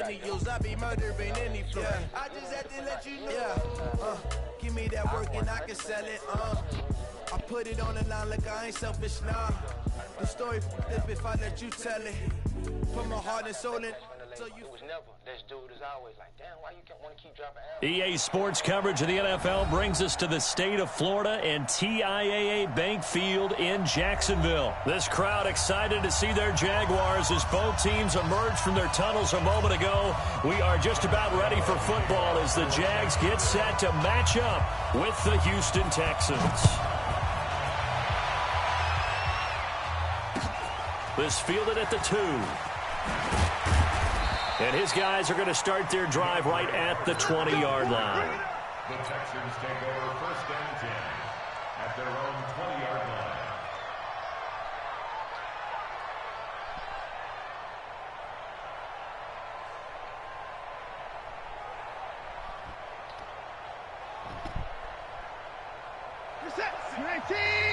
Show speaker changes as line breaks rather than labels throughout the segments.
millennials, I be murdering any flow. Yeah. I just had to let you know. Yeah. Give me that work and I can sell it. I put it on the line like I ain't selfish, nah. The story flip if I let you tell it. Put my heart and soul in. So you was never this dude is always like, damn, why you want to keep dropping
EA Sports coverage of the NFL brings us to the state of Florida and TIAA Bank Field in Jacksonville. This crowd excited to see their Jaguars as both teams emerged from their tunnels a moment ago. We are just about ready for football as the Jags get set to match up with the Houston Texans. This fielded at the 2. And his guys are going to start their drive right at the 20-yard line.
The Texans take over 1st and 10 at their own 20-yard line.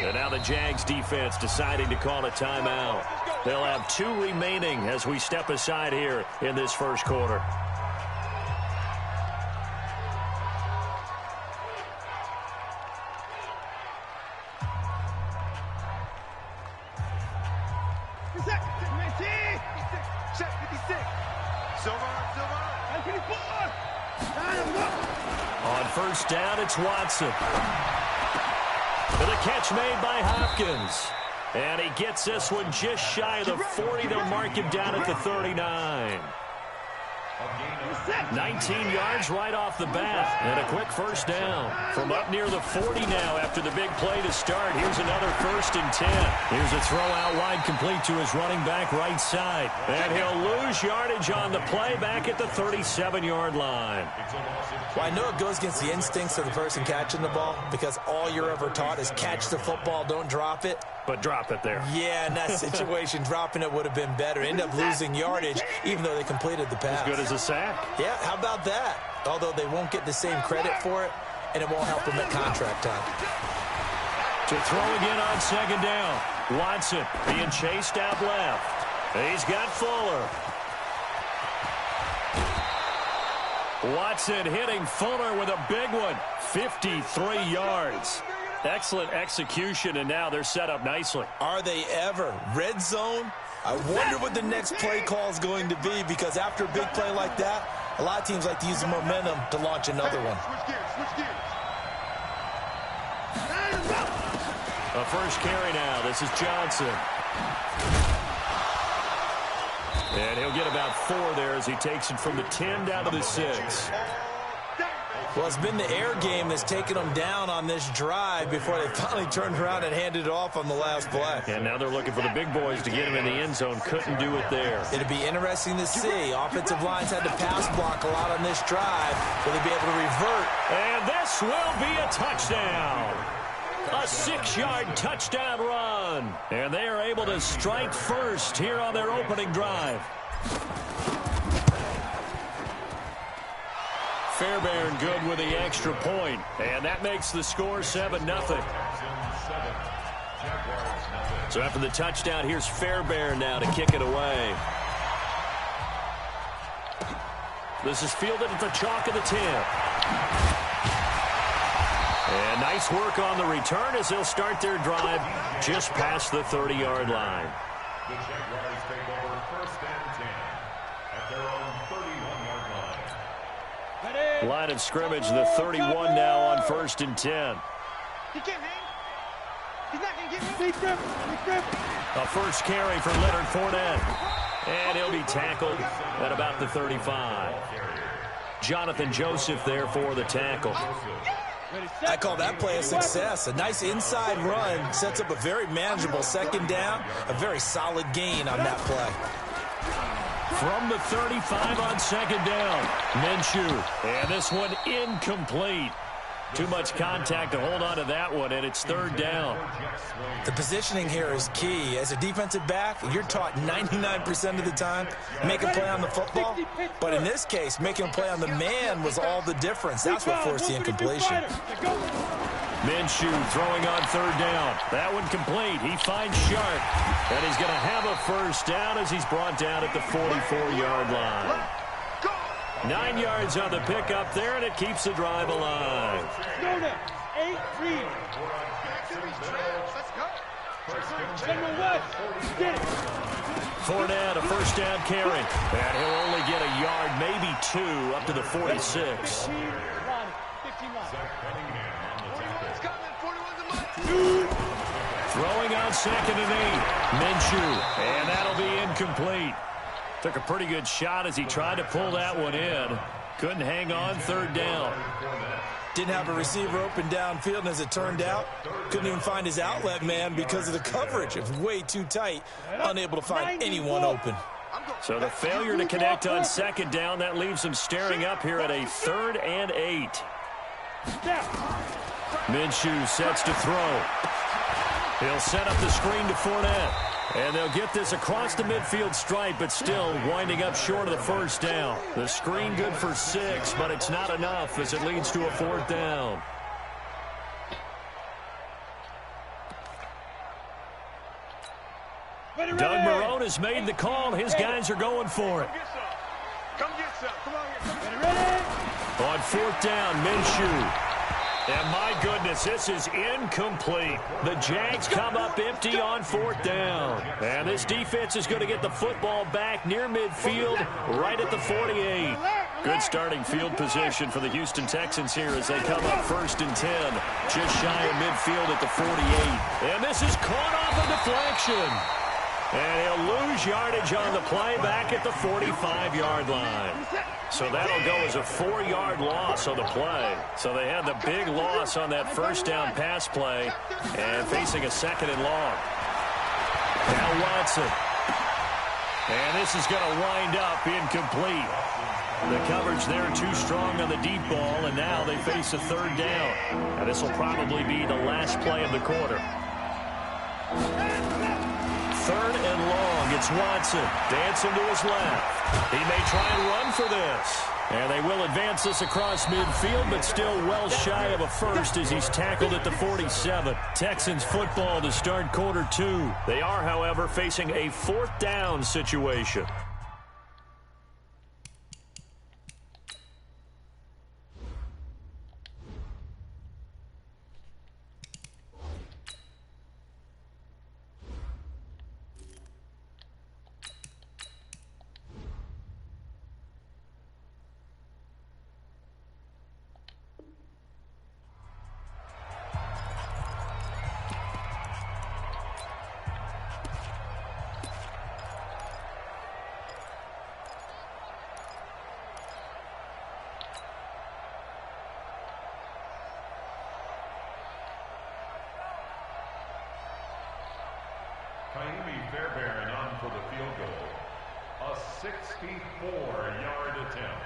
And now the Jags defense deciding to call a timeout. They'll have 2 remaining as we step aside here in this first quarter. On 1st down, it's Watson. And a catch made by Hopkins. And he gets this one just shy of the 40. They'll mark him down at the 39. 19 yards right off the bat. And a quick 1st down. From up near the 40 now after the big play to start. Here's another 1st and 10. Here's a throw out wide complete to his running back right side. And he'll lose yardage on the play back at the 37-yard line.
Well, I know it goes against the instincts of the person catching the ball because all you're ever taught is catch the football, don't drop it.
But drop it there.
Yeah, in that situation, dropping it would have been better. End up losing yardage, even though they completed the pass.
As good as a sack.
Yeah, how about that? Although they won't get the same credit for it, and it won't help them at contract time.
To throw again on 2nd down. Watson being chased out left. He's got Fuller. Watson hitting Fuller with a big one. 53 yards. Excellent execution, and now they're set up nicely.
Are they ever? Red zone? I wonder what the next play call is going to be, because after a big play like that, a lot of teams like to use the momentum to launch another one.
A 1st carry now. This is Johnson. And he'll get about 4 there as he takes it from the 10 down to the 6.
Well, it's been the air game that's taken them down on this drive before they finally turned around and handed it off on the last play.
And now they're looking for the big boys to get him in the end zone. Couldn't do it there.
It'll be interesting to see. Offensive lines had to pass block a lot on this drive. Will they be able to revert?
And this will be a touchdown. A 6-yard touchdown run. And they are able to strike first here on their opening drive. Fairbairn good with the extra point. And that makes the score 7-0. So after the touchdown, here's Fairbairn now to kick it away. This is fielded at the chalk of the 10. And nice work on the return as they'll start their drive just past the 30-yard line.
The Jaguars take over 1st and 10 at their own 31-yard line.
Line of scrimmage, the 31 now on 1st and 10.
He can't hang. He's not going to get me. Big grip.
A 1st carry for Leonard Fournette. And he'll be tackled at about the 35. Jonathan Joseph there for the tackle.
I call that play a success. A nice inside run sets up a very manageable 2nd down. A very solid gain on that play.
From the 35 on 2nd down, Minshew. And this one incomplete. Too much contact to hold on to that one, and it's 3rd down.
The positioning here is key. As a defensive back, you're taught 99% of the time, make a play on the football. But in this case, making a play on the man was all the difference. That's what forced the incompletion.
Minshew throwing on 3rd down. That one complete. He finds Sharp. And he's going to have a 1st down as he's brought down at the 44-yard line. 9 yards on the pickup there, and it keeps the drive alive.
Go now. 8-3.
Fournette, a first down carry. And he'll only get a yard, maybe 2, up to the 46. Throwing on 2nd and 8. Minshew, and that'll be incomplete. Took a pretty good shot as he tried to pull that one in. Couldn't hang on, 3rd down.
Didn't have a receiver open downfield, and as it turned out, couldn't even find his outlet man because of the coverage. It was way too tight, unable to find anyone open.
So the failure to connect on 2nd down, that leaves him staring up here at a 3rd and 8. Minshew sets to throw. He'll set up the screen to Fournette. And they'll get this across the midfield stripe, but still winding up short of the 1st down. The screen good for 6, but it's not enough as it leads to a 4th down. Doug Marrone has made the call. His guys are going for it.
Come get some. Come on here.
On 4th down, Minshew. And my goodness, this is incomplete. The Jags come up empty on 4th down. And this defense is going to get the football back near midfield, right at the 48. Good starting field position for the Houston Texans here as they come up 1st and 10. Just shy of midfield at the 48. And this is caught off a deflection. And he'll lose yardage on the play back at the 45-yard line. So that'll go as a 4-yard loss on the play. So they had the big loss on that 1st down pass play and facing a 2nd and long. Now Watson. And this is going to wind up incomplete. The coverage there too strong on the deep ball, and now they face a 3rd down. And this will probably be the last play of the quarter. 3rd and long. It's Watson dancing to his left. He may try and run for this. And they will advance this across midfield, but still well shy of a first as he's tackled at the 47. Texans football to start quarter 2. They are, however, facing a 4th down situation.
Fairbairn on for the field goal. A 64-yard attempt.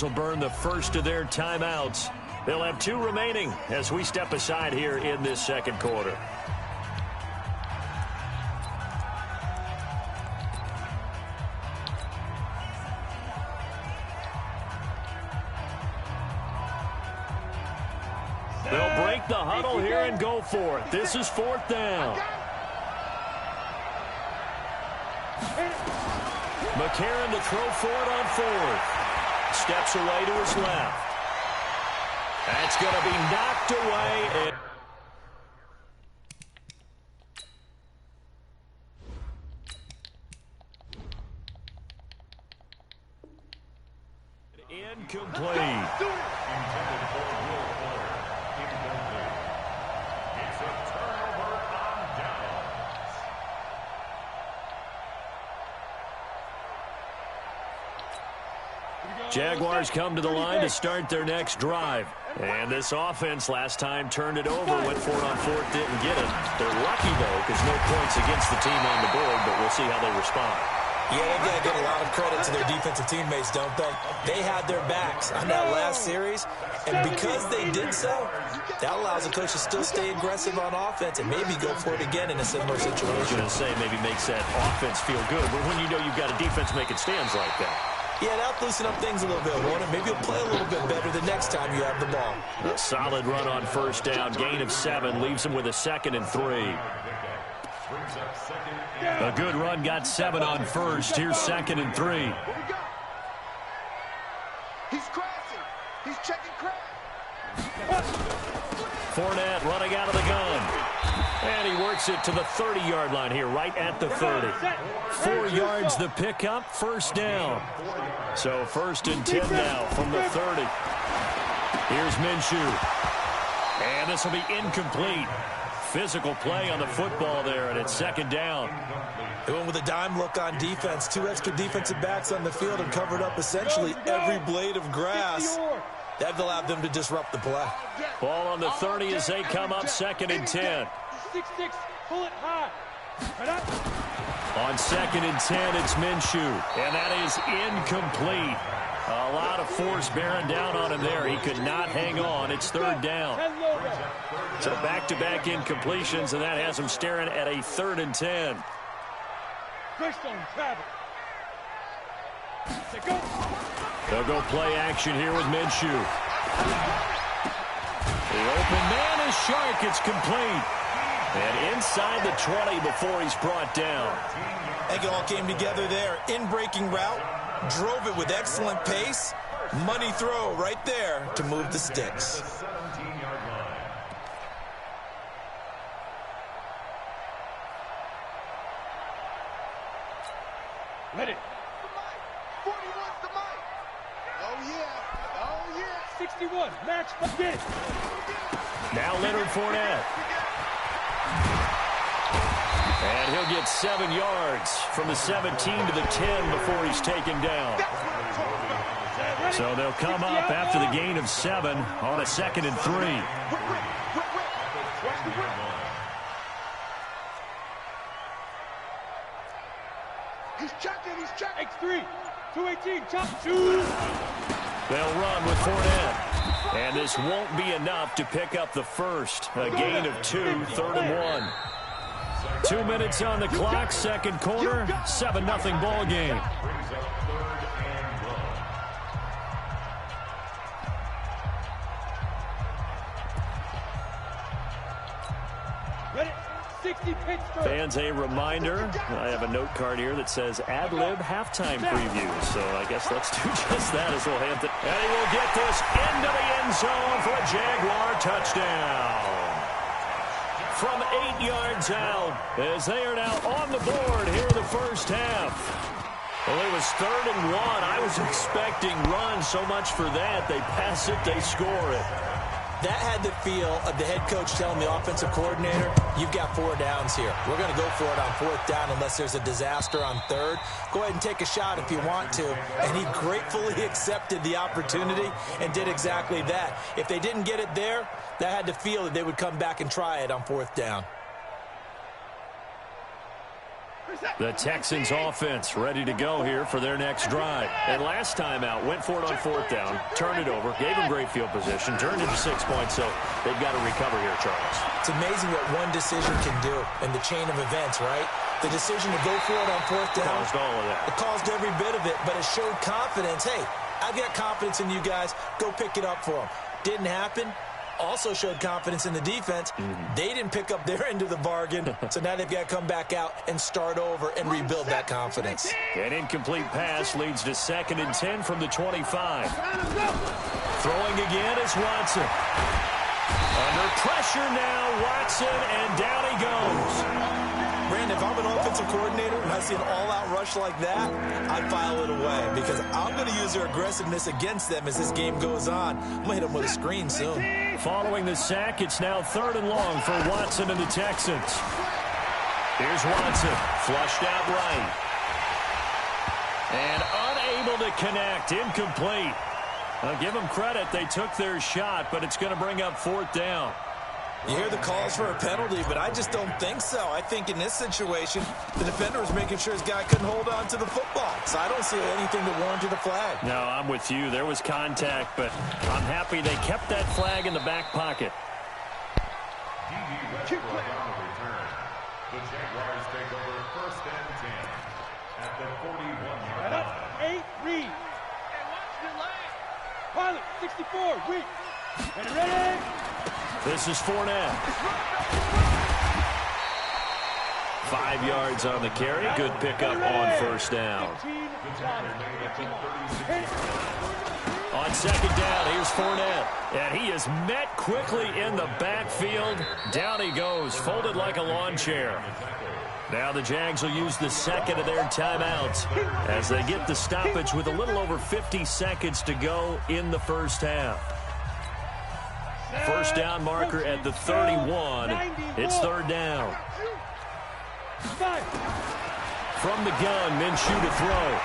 Will burn the first of their timeouts. They'll have 2 remaining as we step aside here in this 2nd quarter. They'll break the huddle here and go for it. This is 4th down. McCarron to throw for it on 4th. Steps away to his left. That's going to be knocked away. Incomplete. Jaguars come to the line to start their next drive. And this offense last time turned it over, went for it on 4th, didn't get it. They're lucky, though, because no points against the team on the board, but we'll see how they respond.
Yeah, they've got to give a lot of credit to their defensive teammates, don't they? They had their backs on that last series, and because they did so, that allows the coach to still stay aggressive on offense and maybe go for it again in a similar situation.
I was going to say maybe makes that offense feel good, but when you know you've got a defense making stands like that.
Yeah, that'll loosen up things a little bit, won't it? Maybe you'll play a little bit better the next time you have the ball.
A solid run on 1st down, gain of 7, leaves him with a 2nd and 3.
Brings up second and
A good run got 7 on first. Here's 2nd and 3.
Here we go. He's crashing. He's checking crash.
Fournette running out of the gun. And he works it to the 30-yard line here, right at the 30. 4 yards the pickup, first down. So 1st and 10 now from the 30. Here's Minshew. And this will be incomplete. Physical play on the football there, and it's 2nd down.
They went with a dime look on defense. 2 extra defensive backs on the field and covered up essentially every blade of grass. That allowed them to disrupt the play.
Ball on the 30 as they come up, 2nd and 10.
6-6, pull it high.
On 2nd and 10, it's Minshew, and that is incomplete. A lot of force bearing down on him there. He could not hang on. It's 3rd down. So back-to-back incompletions, and that has him staring at a 3rd and 10. They'll go play action here with Minshew. The open man is Shark. It's complete. And inside the 20 before he's brought down.
I think it all came together there. In-breaking route, drove it with excellent pace. Money throw right there to move the sticks.
17-yard line.
Ready. 41's the mic. Oh, yeah. Oh, yeah. 61. Match. Get it.
Now Leonard Fournette. And he'll get 7 yards from the 17 to the 10 before he's taken down. So they'll come up after the gain of 7 on a 2nd and 3.
He's checking. He's checking. X3. 218. Chop. 2.
They'll run with Fournette. And this won't be enough to pick up the first. A gain of 2, 3rd and 1. 2 minutes on the clock, 2nd quarter, 7-0 ball game.
Brings up 3rd and 1.
Ready. 60 pitch.
Fans, a reminder, I have a note card here that says ad-lib halftime preview. So I guess let's do just that as we'll hand it. And he will get this into the end zone for a Jaguar touchdown. From 8 yards out, as they are now on the board here in the first half. Well, it was 3rd and 1. I was expecting runs, so much for that. They pass it, they score it.
That had the feel of the head coach telling the offensive coordinator, you've got 4 downs here. We're going to go for it on 4th down unless there's a disaster on 3rd. Go ahead and take a shot if you want to. And he gratefully accepted the opportunity and did exactly that. If they didn't get it there, that had the feel that they would come back and try it on 4th down.
The Texans offense ready to go here for their next drive. And last time out, went for it on 4th down, turned it over, gave them great field position, turned into 6 points, so they've got to recover here, Charles.
It's amazing what one decision can do in the chain of events, right? The decision to go for it on 4th down.
Caused all of that.
It caused every bit of it, but it showed confidence. Hey, I've got confidence in you guys. Go pick it up for them. Didn't happen. Also showed confidence in the defense. They didn't pick up their end of the bargain, so now they've got to come back out and start over and rebuild that confidence.
An incomplete pass leads to 2nd and 10 from the 25. Throwing again is Watson. Under pressure now, Watson, and down he goes.
Brandon, if I'm an offensive coordinator and I see an all-out rush like that, I'd file it away because I'm going to use their aggressiveness against them as this game goes on. I'm going to hit them with a screen soon.
Following the sack, it's now 3rd and long for Watson and the Texans. Here's Watson, flushed out right. And unable to connect, incomplete. I'll give them credit, they took their shot, but it's going to bring up 4th down.
You hear the calls for a penalty, but I just don't think so. I think in this situation, the defender was making sure his guy couldn't hold on to the football. So I don't see anything that warranted a flag.
No, I'm with you. There was contact, but I'm happy they kept that flag in the back pocket.
D.D. Westbrook on the return. The Jaguars take over 1st and 10 at the 41-yard line.
8 read. And watch the line. Pilot, 64, weak. And ready.
This is Fournette. 5 yards on the carry. Good pickup on first down. On second down, here's Fournette. And he is met quickly in the backfield. Down he goes, folded like a lawn chair. Now the Jags will use the second of their timeouts as they get the stoppage with a little over 50 seconds to go in the first half. First down marker at the 31. It's third down. From the gun, Minshew to throw.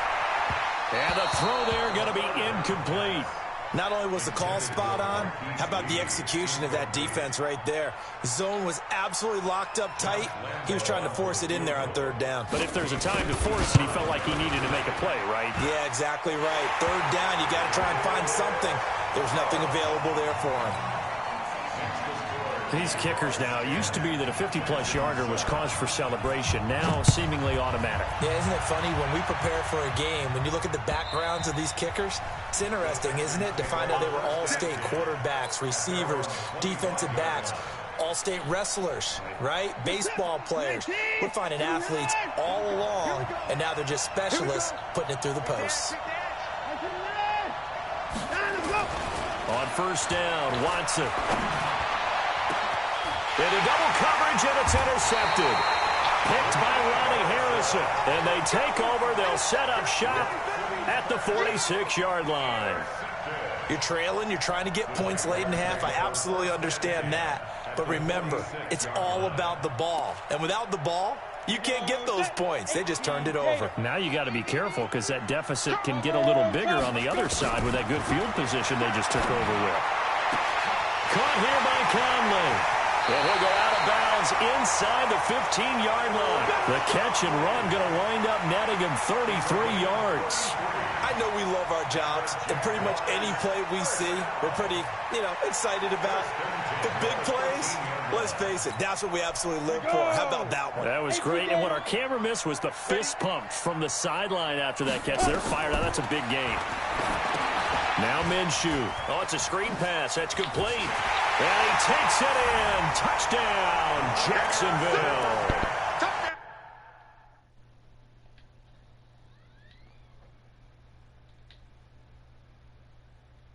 And the throw there going to be incomplete.
Not only was the call spot on, how about the execution of that defense right there? The zone was absolutely locked up tight. He was trying to force it in there on third down.
But if there's a time to force it, he felt like he needed to make a play, right?
Yeah, exactly right. Third down, you got to try and find something. There's nothing available there for him.
These kickers now, it used to be that a 50-plus yarder was cause for celebration. Now, seemingly automatic.
Yeah, isn't it funny when we prepare for a game, when you look at the backgrounds of these kickers, it's interesting, isn't it, to find out they were all-state quarterbacks, receivers, defensive backs, all-state wrestlers, right? Baseball players. We're finding athletes all along, and now they're just specialists putting it through the posts.
On first down, Watson. Into double coverage, and it's intercepted. Picked by Ronnie Harrison. And they take over. They'll set up shop at the 46-yard line.
You're trailing. You're trying to get points late in half. I absolutely understand that. But remember, it's all about the ball. And without the ball, you can't get those points. They just turned it over.
Now you got to be careful because that deficit can get a little bigger on the other side with that good field position they just took over with. Caught here by Conley. And he'll go out of bounds inside the 15-yard line. The catch and run going to wind up netting him 33 yards.
I know we love our jobs, and pretty much any play we see, we're pretty, excited about. The big plays, let's face it, that's what we absolutely live for. How about that one?
That was great, and what our camera missed was the fist pump from the sideline after that catch. They're fired out. That's a big game. Now Minshew. Oh, it's a screen pass. That's complete. And he takes it in. Touchdown, Jacksonville.